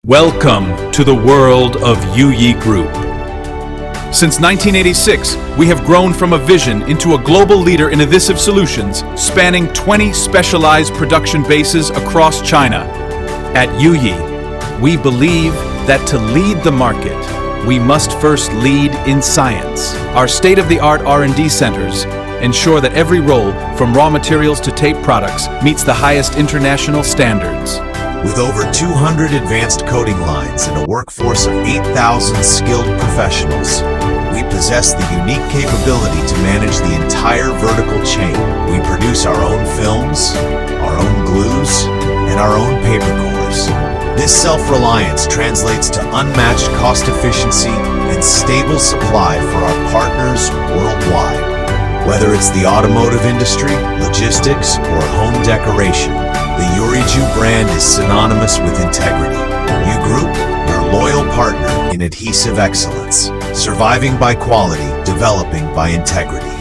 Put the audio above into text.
Welcome to the world of Youyi Group. Since 1986, we have grown from a vision into a global leader in adhesive solutions, spanning 20 specialized production bases across China. At Youyi, we believe that to lead the market, we must first lead in science. Our state-of-the-art R&D centers ensure that every roll, from raw materials to tape products, meets the highest international standards. With over 200 advanced coating lines and a workforce of 8,000 skilled professionals, we possess the unique capability to manage the entire vertical chain. We produce our own films, our own glues, and our own paper cores. This self-reliance translates to unmatched cost efficiency and stable supply for our partners worldwide. Whether it's the automotive industry, logistics, or home decoration, the Youyi Group brand is synonymous with integrity. Youyi Group, our loyal partner in adhesive excellence, surviving by quality, developing by integrity.